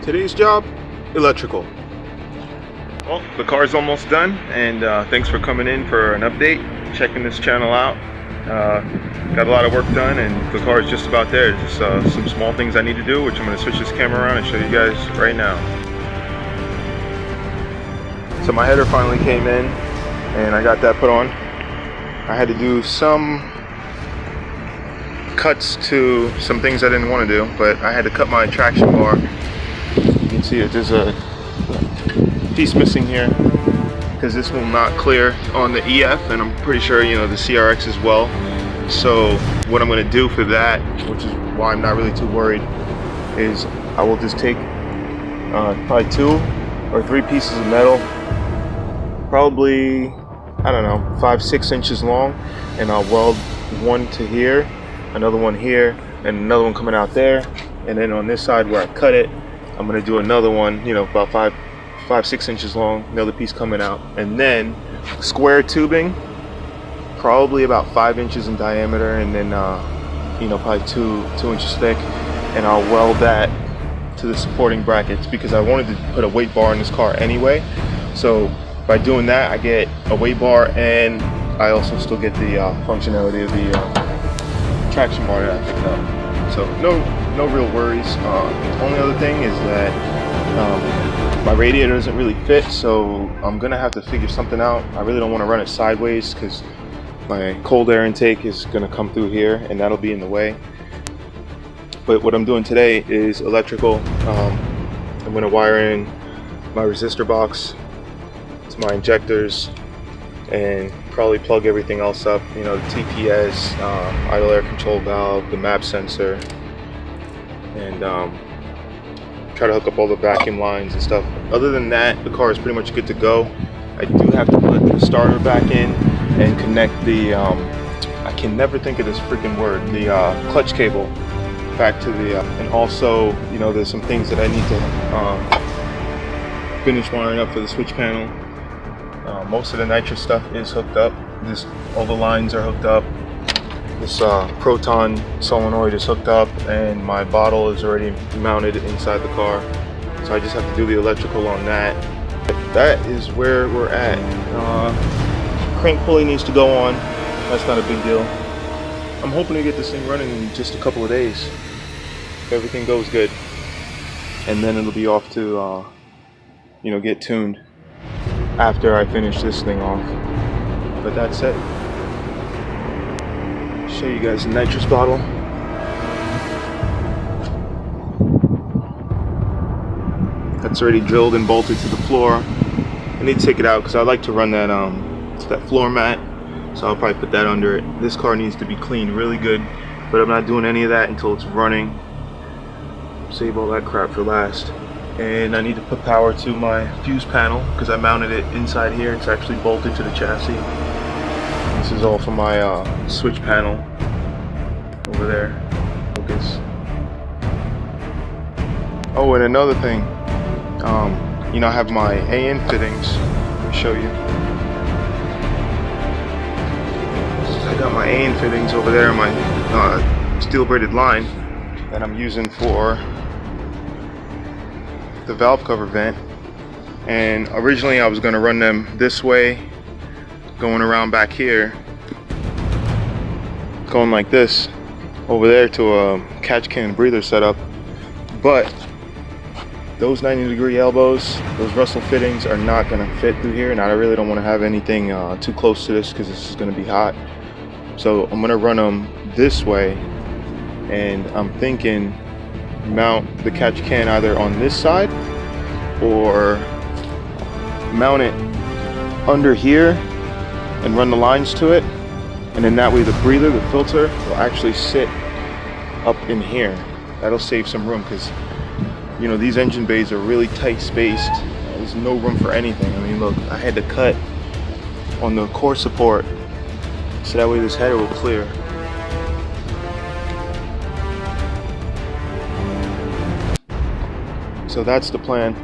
Today's job, electrical. Well, the car's almost done, and thanks for coming in for an update, checking this channel out. Got a lot of work done, and the car is just about there. Just some small things I need to do, which I'm going to switch this camera around and show you guys right now. So my header finally came in, and I got that put on. I had to do some cuts to some things I didn't want to do, but I had to cut my traction bar. You can see it, there's a piece missing here because this will not clear on the EF, and I'm pretty sure the CRX as well. So what I'm going to do for that, which is why I'm not really too worried, is I will just take probably 2 or 3 pieces of metal, probably, I don't know, 5-6 inches long, and I'll weld one to here, another one here, and another one coming out there, and then on this side where I cut it, I'm going to do another one, about 5-6 inches long, another piece coming out, and then square tubing, probably about 5 inches in diameter, and then probably 2 inches thick, and I'll weld that to the supporting brackets because I wanted to put a weight bar in this car anyway. So by doing that, I get a weight bar, and I also still get the functionality of the traction bar that I picked up. So no real worries. The only other thing is that my radiator doesn't really fit, so I'm gonna have to figure something out. I really don't want to run it sideways because my cold air intake is gonna come through here, and that'll be in the way. But what I'm doing today is electrical. I'm gonna wire in my resistor box to my injectors and probably plug everything else up, the TPS, idle air control valve, the map sensor, and try to hook up all the vacuum lines and stuff. Other than that, the car is pretty much good to go. I do have to put the starter back in and connect the I can never think of this freaking word, the clutch cable back to the and also there's some things that I need to finish wiring up for the switch panel. Most of the nitrous stuff is hooked up. All the lines are hooked up. This proton solenoid is hooked up, and my bottle is already mounted inside the car. So I just have to do the electrical on that. That is where we're at. Crank pulley needs to go on. That's not a big deal. I'm hoping to get this thing running in just a couple of days, if everything goes good. And then it'll be off to get tuned after I finish this thing off. But that's it. Show you guys the nitrous bottle. That's already drilled and bolted to the floor. I need to take it out because I like to run that that floor mat, so I'll probably put that under it. This car needs to be cleaned really good, but I'm not doing any of that until it's running. Save all that crap for last. And I need to put power to my fuse panel because I mounted it inside here. It's actually bolted to the chassis. This is all from my switch panel over there. Focus. Oh, and another thing, I have my AN fittings. Let me show you. I got my AN fittings over there, my steel braided line that I'm using for the valve cover vent. And originally I was going to run them this way, going around back here, going like this over there to a catch can breather setup, but those 90-degree elbows, those Russell fittings, are not going to fit through here, and I really don't want to have anything too close to this because this is going to be hot. So I'm going to run them this way, and I'm thinking mount the catch can either on this side or mount it under here and run the lines to it, and then that way the breather, the filter, will actually sit up in here. That'll save some room because these engine bays are really tight spaced. There's no room for anything. I mean, look, I had to cut on the core support so that way this header will clear. So that's the plan.